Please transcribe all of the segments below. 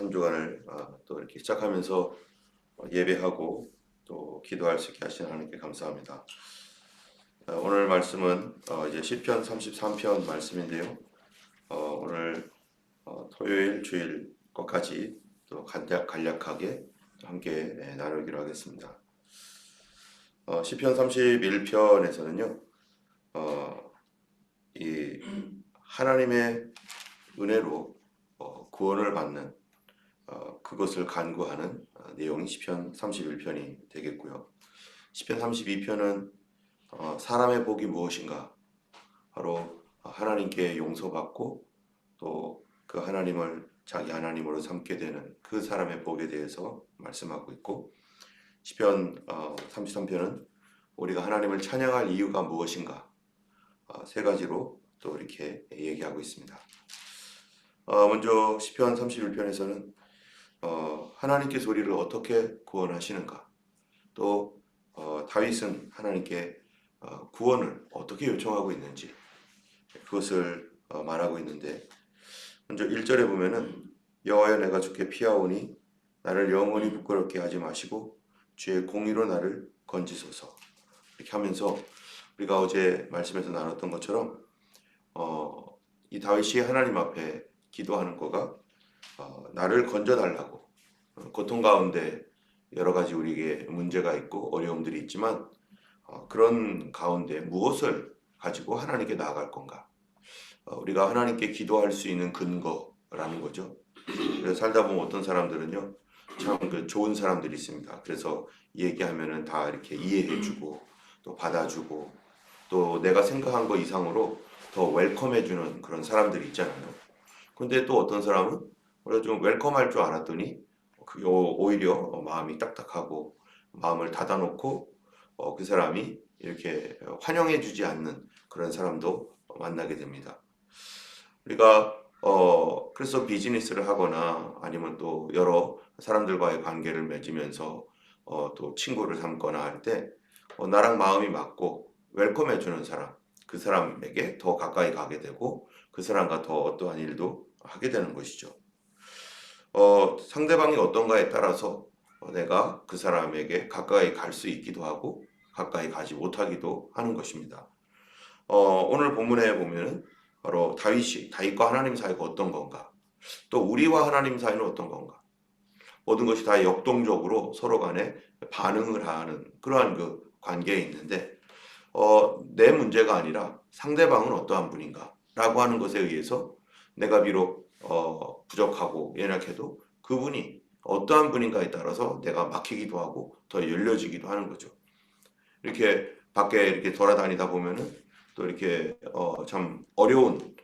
한 주간을 또 이렇게 시작하면서 예배하고 또 기도할 수 있게 하시는 하나님께 감사합니다. 오늘 말씀은 이제 시편 33편 말씀인데요. 오늘 토요일 주일 것까지 또 간략하게 함께 나누기로 하겠습니다. 시편 31편에서는요. 이 하나님의 은혜로 구원을 받는 그것을 간구하는 내용이 시편 31편이 되겠고요. 시편 32편은 사람의 복이 무엇인가? 바로 하나님께 용서받고 또 그 하나님을 자기 하나님으로 삼게 되는 그 사람의 복에 대해서 말씀하고 있고, 시편 33편은 우리가 하나님을 찬양할 이유가 무엇인가? 세 가지로 또 이렇게 얘기하고 있습니다. 먼저 시편 31편에서는 하나님께서 우리를 어떻게 구원하시는가, 또 다윗은 하나님께 구원을 어떻게 요청하고 있는지 그것을 말하고 있는데, 먼저 1절에 보면은 여호와여 내가 주께 피하오니 나를 영원히 부끄럽게 하지 마시고 주의 공의로 나를 건지소서. 이렇게 하면서 우리가 어제 말씀에서 나눴던 것처럼 이 다윗이 하나님 앞에 기도하는 거가 나를 건져달라고, 고통 가운데 여러 가지 우리에게 문제가 있고 어려움들이 있지만 그런 가운데 무엇을 가지고 하나님께 나아갈 건가, 우리가 하나님께 기도할 수 있는 근거라는 거죠. 그래서 살다 보면 어떤 사람들은요 참 그 좋은 사람들이 있습니다. 그래서 얘기하면은 다 이렇게 이해해주고 또 받아주고 또 내가 생각한 거 이상으로 더 웰컴해주는 그런 사람들이 있잖아요. 근데 또 어떤 사람은 원래 좀 웰컴할 줄 알았더니 오히려 마음이 딱딱하고 마음을 닫아놓고 그 사람이 이렇게 환영해주지 않는 그런 사람도 만나게 됩니다. 우리가 그래서 비즈니스를 하거나 아니면 또 여러 사람들과의 관계를 맺으면서 또 친구를 삼거나 할 때 나랑 마음이 맞고 웰컴해주는 사람, 그 사람에게 더 가까이 가게 되고 그 사람과 더 어떠한 일도 하게 되는 것이죠. 상대방이 어떤가에 따라서 내가 그 사람에게 가까이 갈 수 있기도 하고 가까이 가지 못하기도 하는 것입니다. 오늘 본문에 보면은 바로 다윗과 하나님 사이가 어떤 건가, 또 우리와 하나님 사이는 어떤 건가, 모든 것이 다 역동적으로 서로 간에 반응을 하는 그러한 그 관계에 있는데, 내 문제가 아니라 상대방은 어떠한 분인가 라고 하는 것에 의해서 내가 비록 부족하고 연약해도 그분이 어떠한 분인가에 따라서 내가 막히기도 하고 더 열려지기도 하는 거죠. 이렇게 밖에 이렇게 돌아다니다 보면은 또 이렇게 참 어려운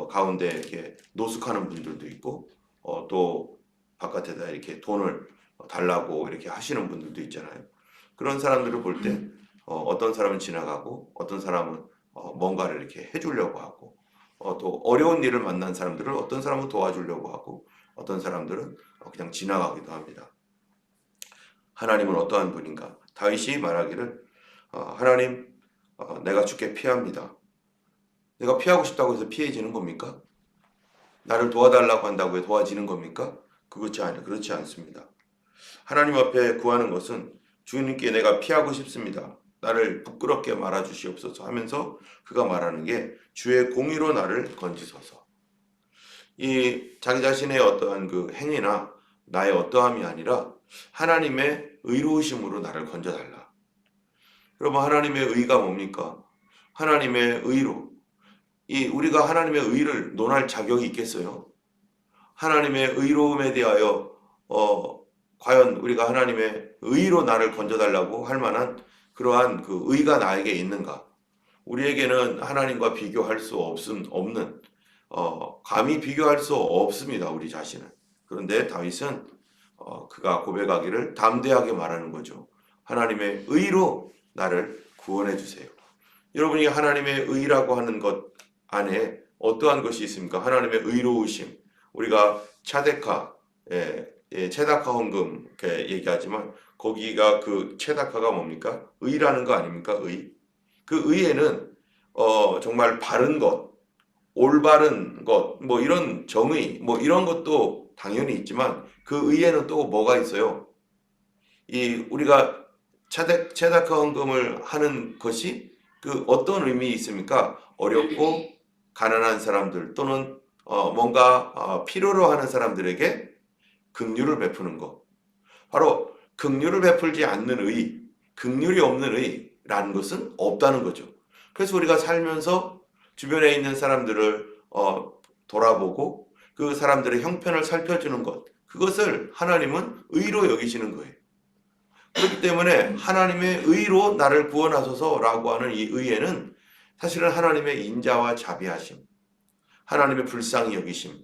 가운데 이렇게 노숙하는 분들도 있고, 또 바깥에다 이렇게 돈을 달라고 이렇게 하시는 분들도 있잖아요. 그런 사람들을 볼 때 어떤 사람은 지나가고 어떤 사람은 뭔가를 이렇게 해주려고 하고, 또 어려운 일을 만난 사람들을 어떤 사람은 도와주려고 하고 어떤 사람들은 그냥 지나가기도 합니다. 하나님은 어떠한 분인가? 다윗이 말하기를 하나님, 내가 주께 피합니다. 내가 피하고 싶다고 해서 피해지는 겁니까? 나를 도와달라고 한다고 해서 도와지는 겁니까? 그렇지 않습니다. 하나님 앞에 구하는 것은 주님께 내가 피하고 싶습니다. 나를 부끄럽게 말아주시옵소서 하면서 그가 말하는 게 주의 공의로 나를 건지소서. 이 자기 자신의 어떠한 그 행위나 나의 어떠함이 아니라 하나님의 의로우심으로 나를 건져달라. 여러분, 하나님의 의가 뭡니까? 하나님의 의로. 우리가 하나님의 의를 논할 자격이 있겠어요? 하나님의 의로움에 대하여 과연 우리가 하나님의 의로 나를 건져달라고 할 만한 그러한 그 의가 나에게 있는가? 우리에게는 하나님과 비교할 수 없는, 감히 비교할 수 없습니다, 우리 자신은. 그런데 다윗은 그가 고백하기를 담대하게 말하는 거죠. 하나님의 의로 나를 구원해 주세요. 여러분이 하나님의 의라고 하는 것 안에 어떠한 것이 있습니까? 하나님의 의로우심. 우리가 차데카, 체다카 헌금 이렇게 얘기하지만 거기가 그 체다카가 뭡니까? 의라는 거 아닙니까? 의. 그 의에는 정말 바른 것, 올바른 것, 뭐 이런 정의, 뭐 이런 것도 당연히 있지만 그 의에는 또 뭐가 있어요? 이 우리가 체다카 헌금을 하는 것이 그 어떤 의미 있습니까? 어렵고 가난한 사람들 또는 뭔가 필요로 하는 사람들에게 긍휼을 베푸는 것. 바로 긍휼을 베풀지 않는 의, 긍휼이 없는 의라는 것은 없다는 거죠. 그래서 우리가 살면서 주변에 있는 사람들을 돌아보고 그 사람들의 형편을 살펴주는 것, 그것을 하나님은 의로 여기시는 거예요. 그렇기 때문에 하나님의 의로 나를 구원하소서라고 하는 이 의에는 사실은 하나님의 인자와 자비하심, 하나님의 불쌍히 여기심,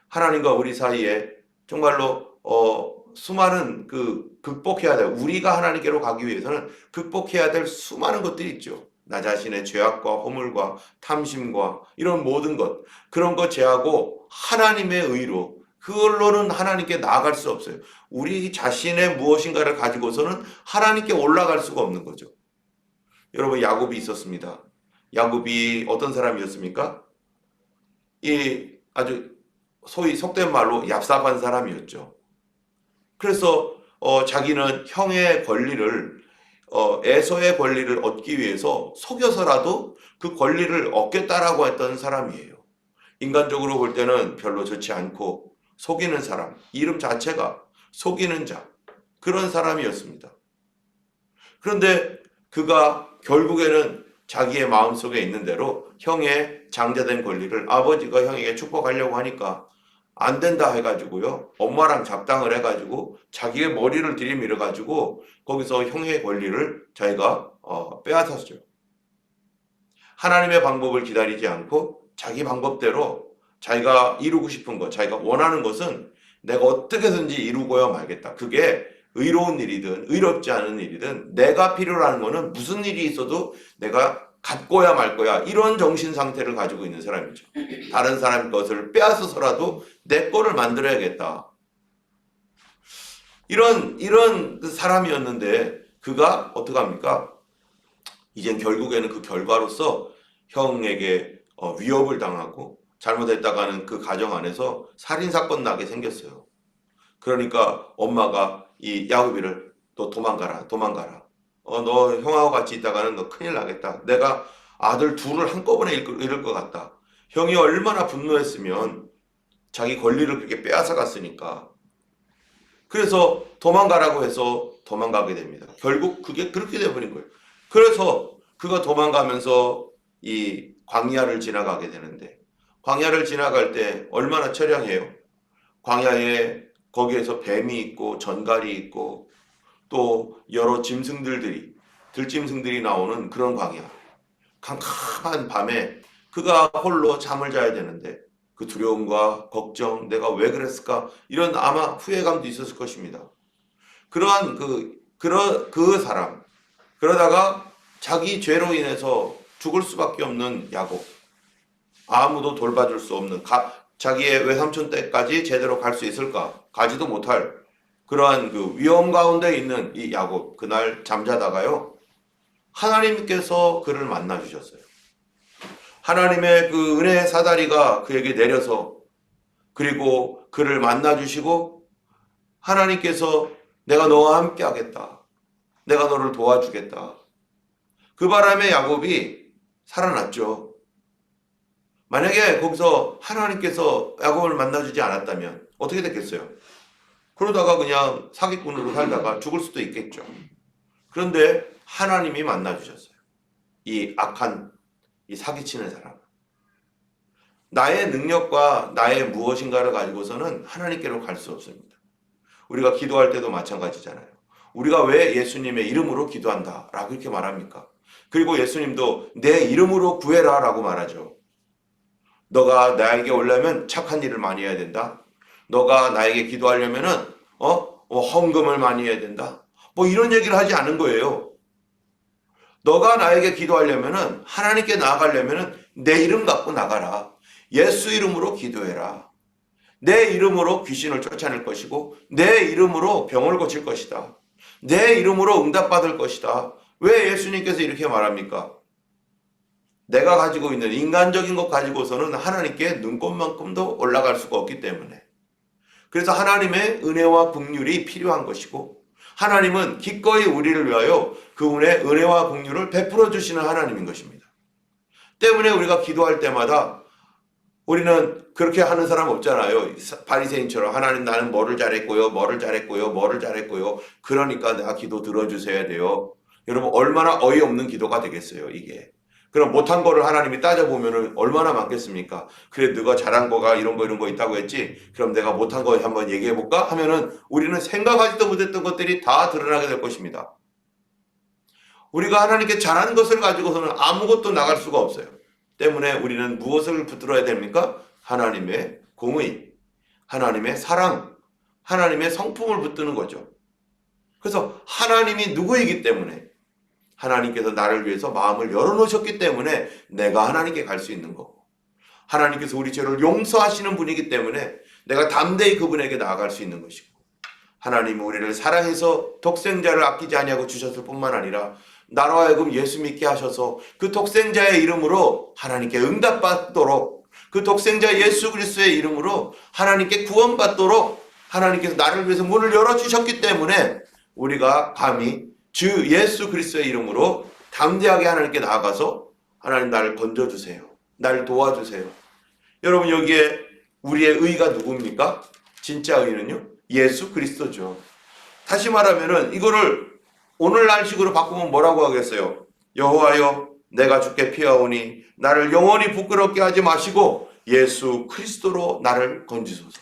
하나님과 우리 사이에 정말로 수많은 극복해야 될, 우리가 하나님께로 가기 위해서는 극복해야 될 수많은 것들이 있죠. 나 자신의 죄악과 허물과 탐심과 이런 모든 것, 그런 것 제하고 하나님의 의로, 그걸로는 하나님께 나아갈 수 없어요. 우리 자신의 무엇인가를 가지고서는 하나님께 올라갈 수가 없는 거죠. 여러분, 야곱이 있었습니다. 야곱이 어떤 사람이었습니까? 이 아주 소위 속된 말로 얍삽한 사람이었죠. 그래서 자기는 형의 권리를 에서의 권리를 얻기 위해서 속여서라도 그 권리를 얻겠다라고 했던 사람이에요. 인간적으로 볼 때는 별로 좋지 않고 속이는 사람, 이름 자체가 속이는 자, 그런 사람이었습니다. 그런데 그가 결국에는 자기의 마음속에 있는 대로 형의 장자된 권리를 아버지가 형에게 축복하려고 하니까 안 된다 해가지고요. 엄마랑 작당을 해가지고 자기의 머리를 들이밀어가지고 거기서 형의 권리를 자기가 빼앗았죠. 하나님의 방법을 기다리지 않고 자기 방법대로 자기가 이루고 싶은 것, 자기가 원하는 것은 내가 어떻게든지 이루고야 말겠다. 그게 의로운 일이든 의롭지 않은 일이든 내가 필요로 하는 거는 무슨 일이 있어도 내가 갖고야 말 거야. 이런 정신 상태를 가지고 있는 사람이죠. 다른 사람 것을 빼앗아서라도 내 거를 만들어야겠다. 이런 사람이었는데 그가 어떡합니까? 이젠 결국에는 그 결과로서 형에게 위협을 당하고 잘못했다가는 그 가정 안에서 살인사건 나게 생겼어요. 그러니까 엄마가 이 야곱이를 너 도망가라. 너 형하고 같이 있다가는 너 큰일 나겠다. 내가 아들 둘을 한꺼번에 잃을 것 같다. 형이 얼마나 분노했으면 자기 권리를 그렇게 빼앗아 갔으니까. 그래서 도망가라고 해서 도망가게 됩니다. 결국 그게 그렇게 돼버린 거예요. 그래서 그가 도망가면서 이 광야를 지나가게 되는데 광야를 지나갈 때 얼마나 처량해요. 광야에 거기에서 뱀이 있고 전갈이 있고 또 여러 들짐승들이 나오는 그런 광야. 캄캄한 밤에 그가 홀로 잠을 자야 되는데 그 두려움과 걱정, 내가 왜 그랬을까? 이런 아마 후회감도 있었을 것입니다. 그러한 그 사람, 그러다가 자기 죄로 인해서 죽을 수밖에 없는 야곱, 아무도 돌봐줄 수 없는 자기의 외삼촌 댁까지 제대로 갈 수 있을까? 가지도 못할 그러한 그 위험 가운데 있는 이 야곱, 그날 잠자다가요, 하나님께서 그를 만나 주셨어요. 하나님의 그 은혜의 사다리가 그에게 내려서 그리고 그를 만나 주시고 하나님께서 내가 너와 함께 하겠다. 내가 너를 도와주겠다. 그 바람에 야곱이 살아났죠. 만약에 거기서 하나님께서 야곱을 만나주지 않았다면 어떻게 됐겠어요? 그러다가 그냥 사기꾼으로 살다가 죽을 수도 있겠죠. 그런데 하나님이 만나주셨어요. 이 악한, 이 사기치는 사람. 나의 능력과 나의 무엇인가를 가지고서는 하나님께로 갈 수 없습니다. 우리가 기도할 때도 마찬가지잖아요. 우리가 왜 예수님의 이름으로 기도한다 라고 이렇게 말합니까? 그리고 예수님도 내 이름으로 구해라 라고 말하죠. 너가 나에게 오려면 착한 일을 많이 해야 된다. 너가 나에게 기도하려면은 헌금을 많이 해야 된다. 뭐 이런 얘기를 하지 않은 거예요. 너가 나에게 기도하려면은 하나님께 나아가려면은 내 이름 갖고 나가라. 예수 이름으로 기도해라. 내 이름으로 귀신을 쫓아낼 것이고 내 이름으로 병을 고칠 것이다. 내 이름으로 응답받을 것이다. 왜 예수님께서 이렇게 말합니까? 내가 가지고 있는 인간적인 것 가지고서는 하나님께 눈꼽만큼도 올라갈 수가 없기 때문에 그래서 하나님의 은혜와 긍휼이 필요한 것이고 하나님은 기꺼이 우리를 위하여 그분의 은혜와 긍휼을 베풀어 주시는 하나님인 것입니다. 때문에 우리가 기도할 때마다 우리는 그렇게 하는 사람 없잖아요. 바리새인처럼 하나님 나는 뭐를 잘했고요. 그러니까 내가 기도 들어주셔야 돼요. 여러분 얼마나 어이없는 기도가 되겠어요 이게. 그럼 못한 거를 하나님이 따져보면 얼마나 많겠습니까? 그래 너가 잘한 거가 이런 거 있다고 했지. 그럼 내가 못한 거 한번 얘기해볼까? 하면은 우리는 생각하지도 못했던 것들이 다 드러나게 될 것입니다. 우리가 하나님께 잘한 것을 가지고서는 아무것도 나갈 수가 없어요. 때문에 우리는 무엇을 붙들어야 됩니까? 하나님의 공의, 하나님의 사랑, 하나님의 성품을 붙드는 거죠. 그래서 하나님이 누구이기 때문에 하나님께서 나를 위해서 마음을 열어놓으셨기 때문에 내가 하나님께 갈 수 있는 거고 하나님께서 우리 죄를 용서하시는 분이기 때문에 내가 담대히 그분에게 나아갈 수 있는 것이고 하나님은 우리를 사랑해서 독생자를 아끼지 아니하고 주셨을 뿐만 아니라 나로 하여금 예수 믿게 하셔서 그 독생자의 이름으로 하나님께 응답받도록 그 독생자 예수 그리스도의 이름으로 하나님께 구원받도록 하나님께서 나를 위해서 문을 열어주셨기 때문에 우리가 감히 주 예수 그리스도의 이름으로 담대하게 하나님께 나아가서 하나님 나를 건져주세요. 나를 도와주세요. 여러분 여기에 우리의 의가 누굽니까? 진짜 의는요? 예수 그리스도죠. 다시 말하면은 이거를 오늘날식으로 바꾸면 뭐라고 하겠어요? 여호와여 내가 주께 피하오니 나를 영원히 부끄럽게 하지 마시고 예수 그리스도로 나를 건지소서.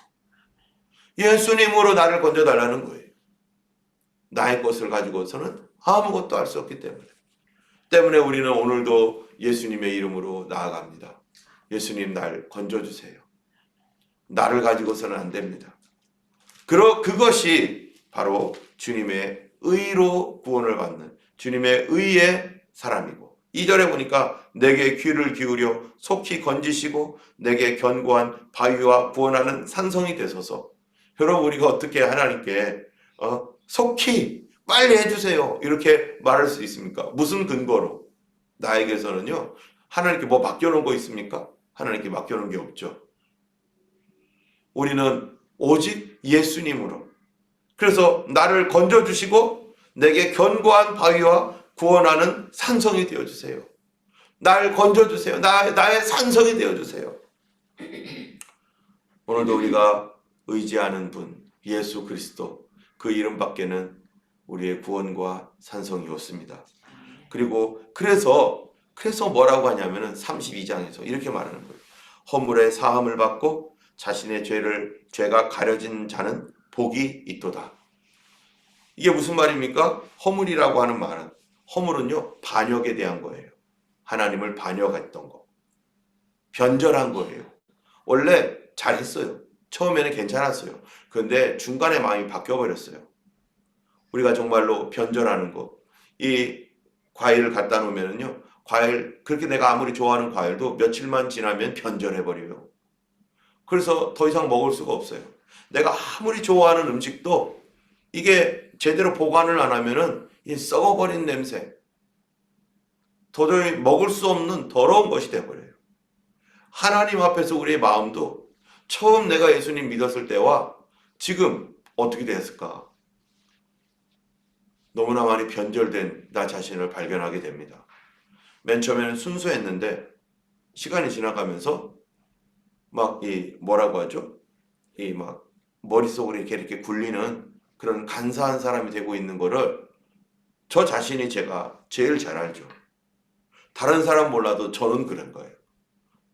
예수님으로 나를 건져달라는 거예요. 나의 것을 가지고서는 아무것도 할 수 없기 때문에 우리는 오늘도 예수님의 이름으로 나아갑니다. 예수님 날 건져주세요. 나를 가지고서는 안 됩니다. 그것이 바로 주님의 의로 구원을 받는 주님의 의의 사람이고 2절에 보니까 내게 귀를 기울여 속히 건지시고 내게 견고한 바위와 구원하는 산성이 되소서. 여러분 우리가 어떻게 하나님께 속히 빨리 해주세요 이렇게 말할 수 있습니까? 무슨 근거로? 나에게서는요 하나님께 뭐 맡겨놓은 거 있습니까? 하나님께 맡겨놓은 게 없죠. 우리는 오직 예수님으로 그래서 나를 건져주시고 내게 견고한 바위와 구원하는 산성이 되어주세요. 날 건져주세요. 나의 산성이 되어주세요. 오늘도 우리가 의지하는 분 예수 그리스도 그 이름밖에는 우리의 구원과 산성이 없습니다. 그리고 그래서 뭐라고 하냐면은 32장에서 이렇게 말하는 거예요. 허물의 사함을 받고 자신의 죄가 가려진 자는 복이 있도다. 이게 무슨 말입니까? 허물이라고 하는 말은 허물은요 반역에 대한 거예요. 하나님을 반역했던 거. 변절한 거예요. 원래 잘했어요. 처음에는 괜찮았어요. 그런데 중간에 마음이 바뀌어버렸어요. 우리가 정말로 변절하는 거. 이 과일을 갖다 놓으면요. 과일 그렇게 내가 아무리 좋아하는 과일도 며칠만 지나면 변절해버려요. 그래서 더 이상 먹을 수가 없어요. 내가 아무리 좋아하는 음식도 이게 제대로 보관을 안 하면은 이 썩어버린 냄새. 도저히 먹을 수 없는 더러운 것이 되어버려요. 하나님 앞에서 우리의 마음도 처음 내가 예수님 믿었을 때와 지금 어떻게 됐을까? 너무나 많이 변절된 나 자신을 발견하게 됩니다. 맨 처음에는 순수했는데 시간이 지나가면서 막 뭐라고 하죠? 막 머릿속으로 이렇게 굴리는 그런 간사한 사람이 되고 있는 거를 저 자신이 제가 제일 잘 알죠. 다른 사람 몰라도 저는 그런 거예요.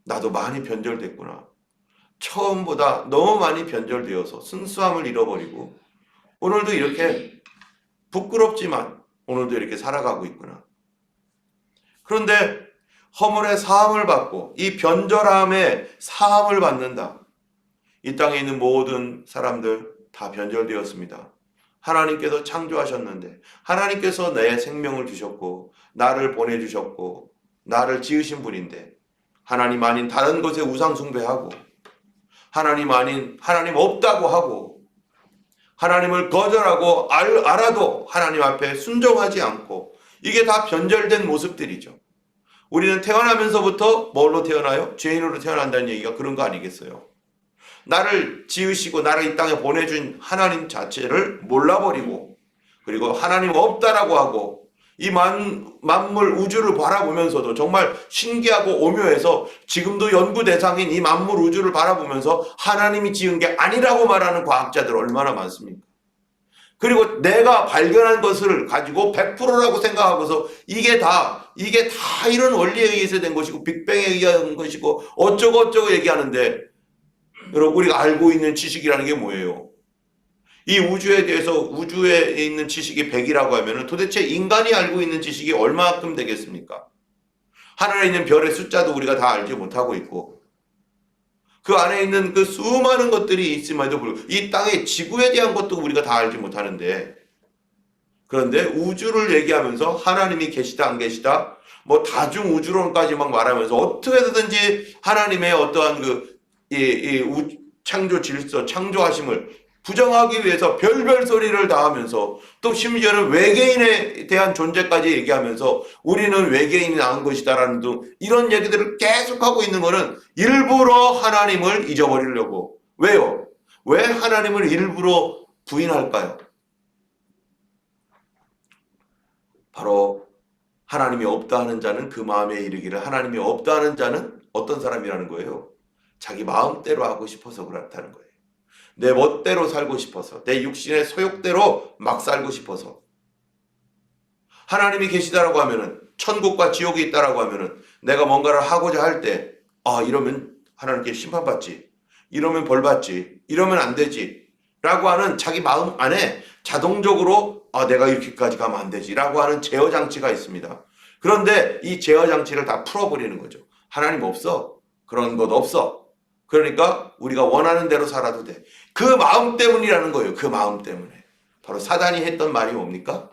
나도 많이 변절됐구나. 처음보다 너무 많이 변절되어서 순수함을 잃어버리고 오늘도 이렇게 부끄럽지만 오늘도 이렇게 살아가고 있구나. 그런데 허물의 사함을 받고 이 변절함의 사함을 받는다. 이 땅에 있는 모든 사람들 다 변절되었습니다. 하나님께서 창조하셨는데 하나님께서 내 생명을 주셨고 나를 보내주셨고 나를 지으신 분인데 하나님 아닌 다른 것에 우상 숭배하고 하나님 아닌 하나님 없다고 하고 하나님을 거절하고 알아도 하나님 앞에 순종하지 않고 이게 다 변절된 모습들이죠. 우리는 태어나면서부터 뭘로 태어나요? 죄인으로 태어난다는 얘기가 그런 거 아니겠어요? 나를 지으시고 나를 이 땅에 보내준 하나님 자체를 몰라버리고, 그리고 하나님 없다라고 하고, 이 만물 우주를 바라보면서도 정말 신기하고 오묘해서 지금도 연구 대상인 이 만물 우주를 바라보면서 하나님이 지은 게 아니라고 말하는 과학자들 얼마나 많습니까? 그리고 내가 발견한 것을 가지고 100%라고 생각하고서 이게 다 이런 원리에 의해서 된 것이고 빅뱅에 의한 것이고 어쩌고 얘기하는데, 여러분, 우리가 알고 있는 지식이라는 게 뭐예요? 이 우주에 대해서 우주에 있는 지식이 100이라고 하면 도대체 인간이 알고 있는 지식이 얼마큼 되겠습니까? 하늘에 있는 별의 숫자도 우리가 다 알지 못하고 있고, 그 안에 있는 그 수많은 것들이 있음에도 불구하고 이 땅의 지구에 대한 것도 우리가 다 알지 못하는데, 그런데 우주를 얘기하면서 하나님이 계시다 안 계시다 뭐 다중 우주론까지 막 말하면서 어떻게 해서든지 하나님의 어떠한 창조 질서, 창조하심을 부정하기 위해서 별별 소리를 다 하면서, 또 심지어는 외계인에 대한 존재까지 얘기하면서 우리는 외계인이 낳은 것이다라는 등 이런 얘기들을 계속하고 있는 것은 일부러 하나님을 잊어버리려고. 왜요? 왜 하나님을 일부러 부인할까요? 바로 하나님이 없다 하는 자는 그 마음에 이르기를, 하나님이 없다 하는 자는 어떤 사람이라는 거예요? 자기 마음대로 하고 싶어서 그렇다는 거예요. 내 멋대로 살고 싶어서, 내 육신의 소욕대로 막 살고 싶어서. 하나님이 계시다라고 하면은, 천국과 지옥이 있다라고 하면은, 내가 뭔가를 하고자 할 때, 이러면 하나님께 심판받지, 이러면 벌받지, 이러면 안 되지 라고 하는 자기 마음 안에 자동적으로 내가 이렇게까지 가면 안 되지 라고 하는 제어 장치가 있습니다. 그런데 이 제어 장치를 다 풀어버리는 거죠. 하나님 없어, 그런 것 없어, 그러니까 우리가 원하는 대로 살아도 돼. 그 마음 때문이라는 거예요. 그 마음 때문에. 바로 사단이 했던 말이 뭡니까?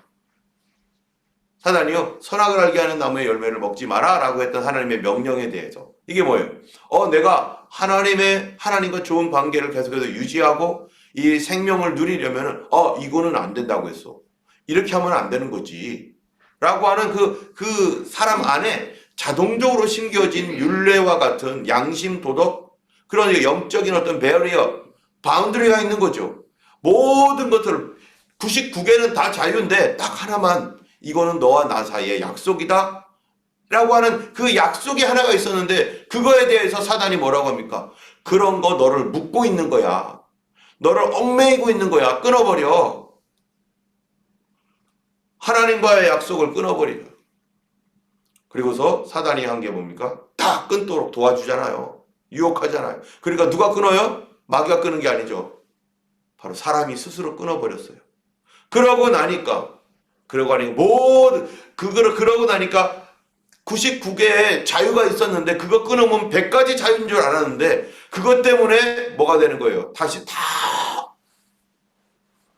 사단이요, 선악을 알게 하는 나무의 열매를 먹지 마라 라고 했던 하나님의 명령에 대해서, 이게 뭐예요? 내가 하나님과 좋은 관계를 계속해서 유지하고 이 생명을 누리려면 이거는 안 된다고 했어, 이렇게 하면 안 되는 거지 라고 하는 그 사람 안에 자동적으로 심겨진 율례와 같은 양심, 도덕, 그런 영적인 어떤 배리어, 바운드리가 있는 거죠. 모든 것들 99개는 다 자유인데 딱 하나만, 이거는 너와 나 사이의 약속이다 라고 하는 그 약속이 하나가 있었는데, 그거에 대해서 사단이 뭐라고 합니까? 그런 거 너를 묶고 있는 거야, 너를 얽매이고 있는 거야, 끊어버려. 하나님과의 약속을 끊어버리죠. 그리고서 사단이 한 게 뭡니까? 다 끊도록 도와주잖아요. 유혹하잖아요. 그러니까 누가 끊어요? 마귀가 끊은 게 아니죠. 바로 사람이 스스로 끊어버렸어요. 그러고 나니까 그러고 나니까 99개의 자유가 있었는데, 그거 끊으면 100가지 자유인 줄 알았는데, 그것 때문에 뭐가 되는 거예요? 다시 다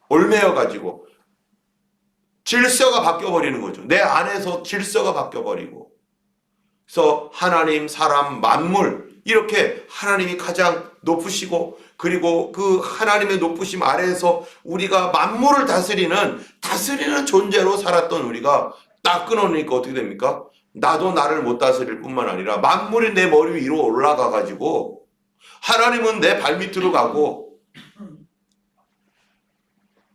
올매어가지고 질서가 바뀌어버리는 거죠. 내 안에서 질서가 바뀌어버리고. 그래서 하나님, 사람, 만물, 이렇게 하나님이 가장 높으시고, 그리고 그 하나님의 높으심 아래에서 우리가 만물을 다스리는 존재로 살았던 우리가 딱 끊어놓으니까 어떻게 됩니까? 나도 나를 못 다스릴 뿐만 아니라 만물이 내 머리 위로 올라가가지고 하나님은 내 발밑으로 가고,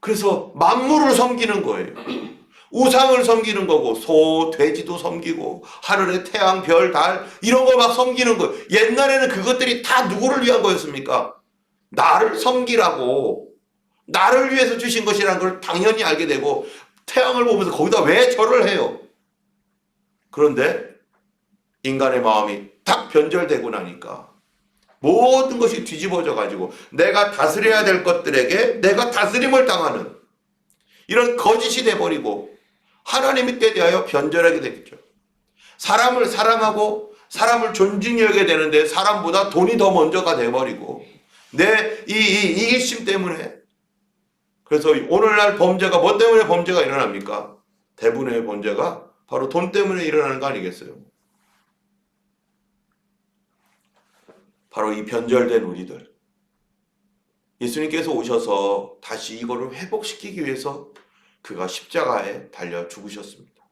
그래서 만물을 섬기는 거예요. 우상을 섬기는 거고, 소, 돼지도 섬기고, 하늘의 태양, 별, 달, 이런 거 막 섬기는 거예요. 옛날에는 그것들이 다 누구를 위한 거였습니까? 나를 섬기라고, 나를 위해서 주신 것이라는 걸 당연히 알게 되고, 태양을 보면서 거기다 왜 절을 해요? 그런데 인간의 마음이 딱 변절되고 나니까 모든 것이 뒤집어져 가지고 내가 다스려야 될 것들에게 내가 다스림을 당하는 이런 거짓이 돼버리고, 하나님에 대하여 변절하게 되겠죠. 사람을 사랑하고 사람을 존중히 여겨야 되는데 사람보다 돈이 더 먼저가 돼버리고, 내 이 이기심 때문에. 그래서 오늘날 범죄가 뭐 때문에 범죄가 일어납니까? 대부분의 범죄가 바로 돈 때문에 일어나는 거 아니겠어요? 바로 이 변절된 우리들, 예수님께서 오셔서 다시 이거를 회복시키기 위해서 그가 십자가에 달려 죽으셨습니다.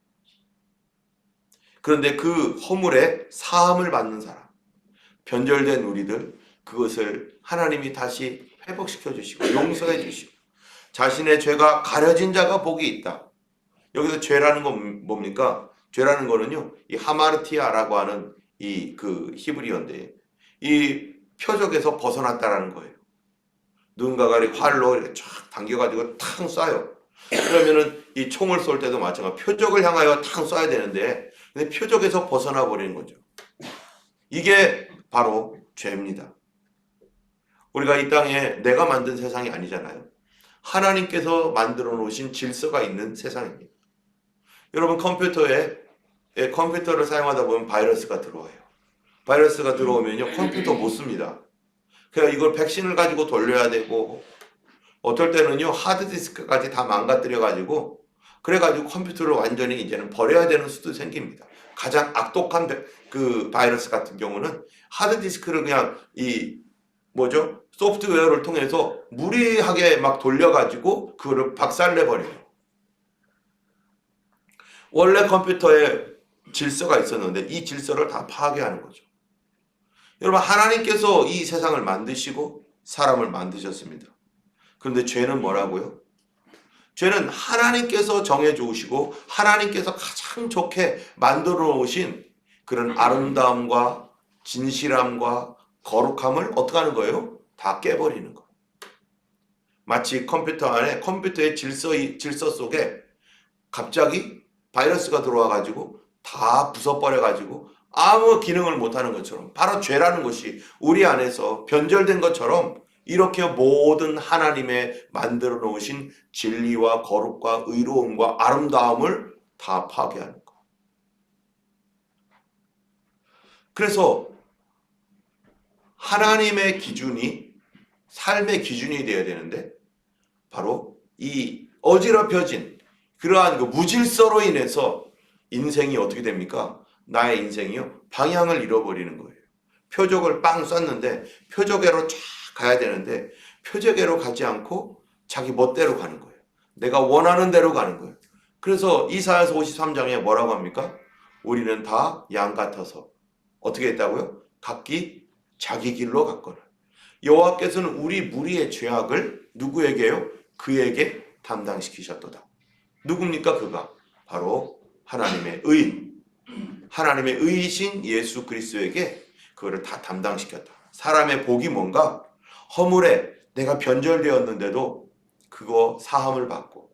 그런데 그 허물에 사함을 받는 사람, 변절된 우리들, 그것을 하나님이 다시 회복시켜 주시고 용서해 주시고 자신의 죄가 가려진 자가 복이 있다. 여기서 죄라는 건 뭡니까? 죄라는 거는요, 이 하마르티아라고 하는 이 그 히브리어인데 이 표적에서 벗어났다라는 거예요. 누군가가 활로 이렇게 쫙 당겨가지고 탕 쏴요. 그러면은 이 총을 쏠 때도 마찬가지. 표적을 향하여 탕 쏴야 되는데, 근데 표적에서 벗어나 버리는 거죠. 이게 바로 죄입니다. 우리가 이 땅에 내가 만든 세상이 아니잖아요. 하나님께서 만들어 놓으신 질서가 있는 세상입니다. 여러분 컴퓨터를 사용하다 보면 바이러스가 들어와요. 바이러스가 들어오면요 컴퓨터 못 씁니다. 그러니까 이걸 백신을 가지고 돌려야 되고 어떨 때는요 하드디스크까지 다 망가뜨려 가지고 그래가지고 컴퓨터를 완전히 이제는 버려야 되는 수도 생깁니다. 가장 악독한 그 바이러스 같은 경우는 하드디스크를 그냥 이 뭐죠 소프트웨어를 통해서 무리하게 막 돌려가지고 그거를 박살내버려요. 원래 컴퓨터에 질서가 있었는데 이 질서를 다 파괴하는 거죠. 여러분 하나님께서 이 세상을 만드시고 사람을 만드셨습니다. 그런데 죄는 뭐라고요? 죄는 하나님께서 정해주시고 하나님께서 가장 좋게 만들어 놓으신 그런 아름다움과 진실함과 거룩함을 어떻게 하는 거예요? 다 깨버리는 거예요. 마치 컴퓨터 안에 컴퓨터의 질서 속에 갑자기 바이러스가 들어와 가지고 다 부숴버려 가지고 아무 기능을 못하는 것처럼 바로 죄라는 것이 우리 안에서 변절된 것처럼 이렇게 모든 하나님의 만들어 놓으신 진리와 거룩과 의로움과 아름다움을 다 파괴하는 것. 그래서 하나님의 기준이 삶의 기준이 되어야 되는데 바로 이 어지럽혀진 그러한 그 무질서로 인해서 인생이 어떻게 됩니까? 나의 인생이요 방향을 잃어버리는 거예요. 표적을 빵 쐈는데 표적으로 쫙 가야 되는데 표적으로 가지 않고 자기 멋대로 가는 거예요. 내가 원하는 대로 가는 거예요. 그래서 이사야서 53장에 뭐라고 합니까? 우리는 다 양 같아서 어떻게 했다고요? 각기 자기 길로 갔거늘. 여호와께서는 우리 무리의 죄악을 누구에게요? 그에게 담당시키셨도다. 누굽니까 그가? 바로 하나님의 의인. 하나님의 의이신 예수 그리스도에게 그거를 다 담당시켰다. 사람의 복이 뭔가? 허물에 내가 변절되었는데도 그거 사함을 받고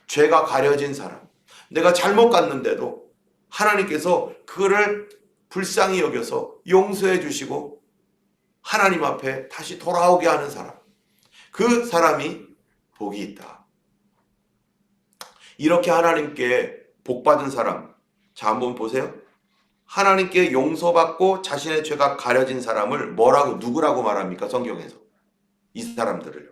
죄가 가려진 사람, 내가 잘못 갔는데도 하나님께서 그거를 불쌍히 여겨서 용서해 주시고 하나님 앞에 다시 돌아오게 하는 사람, 그 사람이 복이 있다. 이렇게 하나님께 복받은 사람, 자 한번 보세요. 하나님께 용서받고 자신의 죄가 가려진 사람을 뭐라고 누구라고 말합니까? 성경에서 이 사람들을요.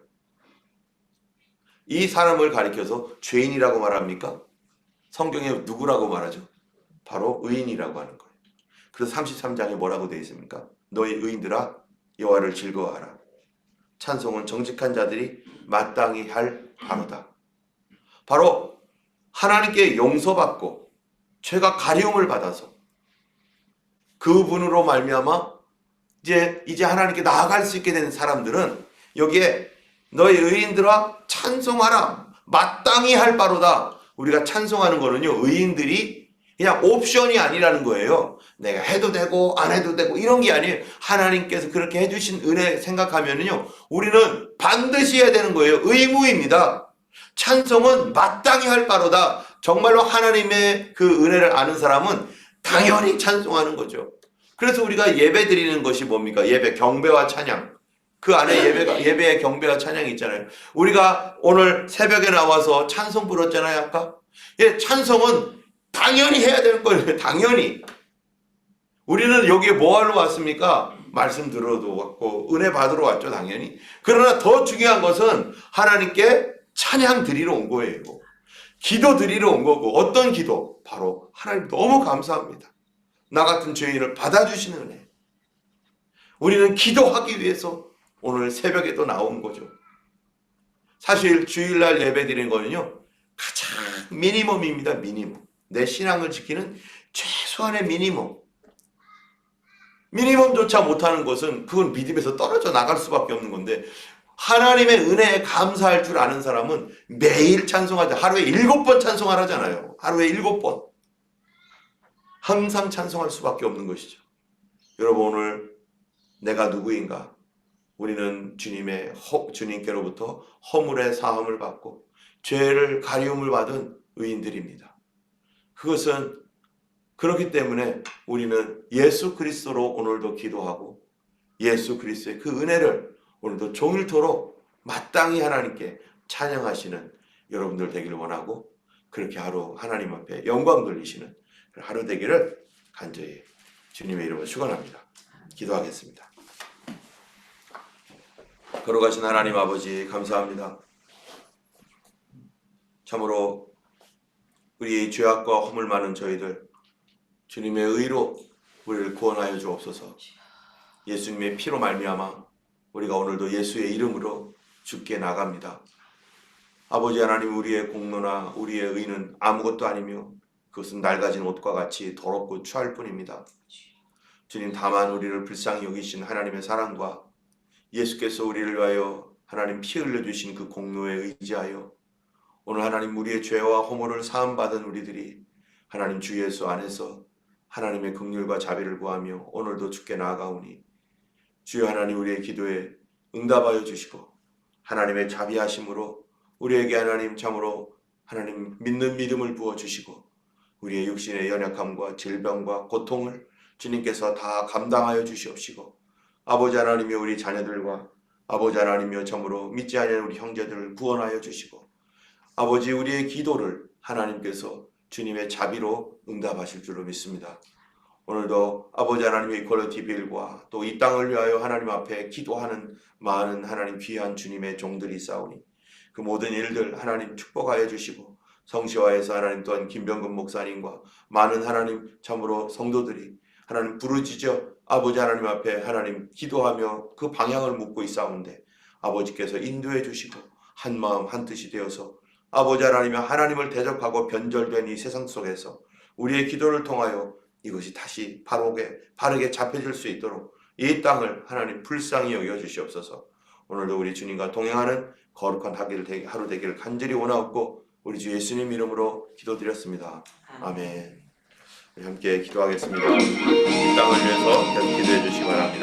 이 사람을 가리켜서 죄인이라고 말합니까? 성경에 누구라고 말하죠? 바로 의인이라고 하는 거예요. 그래서 33장에 뭐라고 되어 있습니까? 너희 의인들아 여호와를 즐거워하라. 찬송은 정직한 자들이 마땅히 할 바로다. 바로 하나님께 용서받고 죄가 가리움을 받아서 그분으로 말미암아 이제 하나님께 나아갈 수 있게 된 사람들은 여기에 너희 의인들아 찬송하라. 마땅히 할 바로다. 우리가 찬송하는 거는요 의인들이 그냥 옵션이 아니라는 거예요. 내가 해도 되고 안 해도 되고 이런 게 아니에요. 하나님께서 그렇게 해주신 은혜 생각하면은요 우리는 반드시 해야 되는 거예요. 의무입니다. 찬송은 마땅히 할 바로다. 정말로 하나님의 그 은혜를 아는 사람은 당연히 찬송하는 거죠. 그래서 우리가 예배 드리는 것이 뭡니까? 예배, 경배와 찬양. 그 안에 예배의 경배와 찬양이 있잖아요. 우리가 오늘 새벽에 나와서 찬송 부르잖아요, 아까. 예, 찬송은 당연히 해야 되는 거예요. 당연히. 우리는 여기에 뭐 하러 왔습니까? 말씀 들어도 왔고, 은혜 받으러 왔죠, 당연히. 그러나 더 중요한 것은 하나님께 찬양 드리러 온 거예요. 기도 드리러 온 거고, 어떤 기도? 바로 하나님 너무 감사합니다. 나 같은 죄인을 받아주시는 은혜. 우리는 기도하기 위해서 오늘 새벽에 또 나온 거죠. 사실 주일날 예배 드리는 거는요 가장 미니멈입니다. 미니멈. 내 신앙을 지키는 최소한의 미니멈. 미니멈조차 못하는 것은 그건 믿음에서 떨어져 나갈 수밖에 없는 건데, 하나님의 은혜에 감사할 줄 아는 사람은 매일 찬송하자. 하루에 7번 찬송하라잖아요. 하루에 7번. 항상 찬송할 수밖에 없는 것이죠. 여러분, 오늘 내가 누구인가? 우리는 주님께로부터 허물의 사함을 받고 죄를 가리움을 받은 의인들입니다. 그것은 그렇기 때문에 우리는 예수 그리스도로 오늘도 기도하고 예수 그리스도의 그 은혜를 오늘도 종일토록 마땅히 하나님께 찬양하시는 여러분들 되기를 원하고, 그렇게 하루 하나님 앞에 영광 돌리시는 하루 되기를 간절히 주님의 이름으로 축원합니다. 기도하겠습니다. 걸어가신 하나님 아버지, 감사합니다. 참으로 우리의 죄악과 허물 많은 저희들, 주님의 의로 우리를 구원하여 주옵소서. 예수님의 피로 말미암아 우리가 오늘도 예수의 이름으로 주께 나갑니다. 아버지 하나님, 우리의 공로나 우리의 의는 아무것도 아니며 그것은 낡아진 옷과 같이 더럽고 추할 뿐입니다. 주님, 다만 우리를 불쌍히 여기신 하나님의 사랑과 예수께서 우리를 위하여 하나님 피 흘려주신 그 공로에 의지하여 오늘 하나님 우리의 죄와 허물을 사함받은 우리들이 하나님 주 예수 안에서 하나님의 긍휼과 자비를 구하며 오늘도 주께 나아가오니, 주여 하나님, 우리의 기도에 응답하여 주시고 하나님의 자비하심으로 우리에게 하나님 참으로 하나님 믿는 믿음을 부어주시고 우리의 육신의 연약함과 질병과 고통을 주님께서 다 감당하여 주시옵시고, 아버지 하나님이여 우리 자녀들과 아버지 하나님이여 참으로 믿지 않는 우리 형제들을 구원하여 주시고, 아버지 우리의 기도를 하나님께서 주님의 자비로 응답하실 줄로 믿습니다. 오늘도 아버지 하나님의 이퀄리티 빌과 또 이 땅을 위하여 하나님 앞에 기도하는 많은 하나님 귀한 주님의 종들이 있사오니 그 모든 일들 하나님 축복하여 주시고, 성시화에서 하나님 또한 김병근 목사님과 많은 하나님 참으로 성도들이 하나님 부르짖어 아버지 하나님 앞에 하나님 기도하며 그 방향을 묻고 있사온데, 아버지께서 인도해 주시고 한 마음 한 뜻이 되어서 아버지 하나님의 하나님을 대적하고 변절된 이 세상 속에서 우리의 기도를 통하여 이것이 다시 바르게 잡혀질 수 있도록 이 땅을 하나님 불쌍히 여겨주시옵소서. 오늘도 우리 주님과 동행하는 거룩한 하루 되기를 간절히 원하옵고 우리 주 예수님 이름으로 기도드렸습니다. 아멘. 우리 함께 기도하겠습니다. 이 땅을 위해서 계속 기도해 주시기 바랍니다.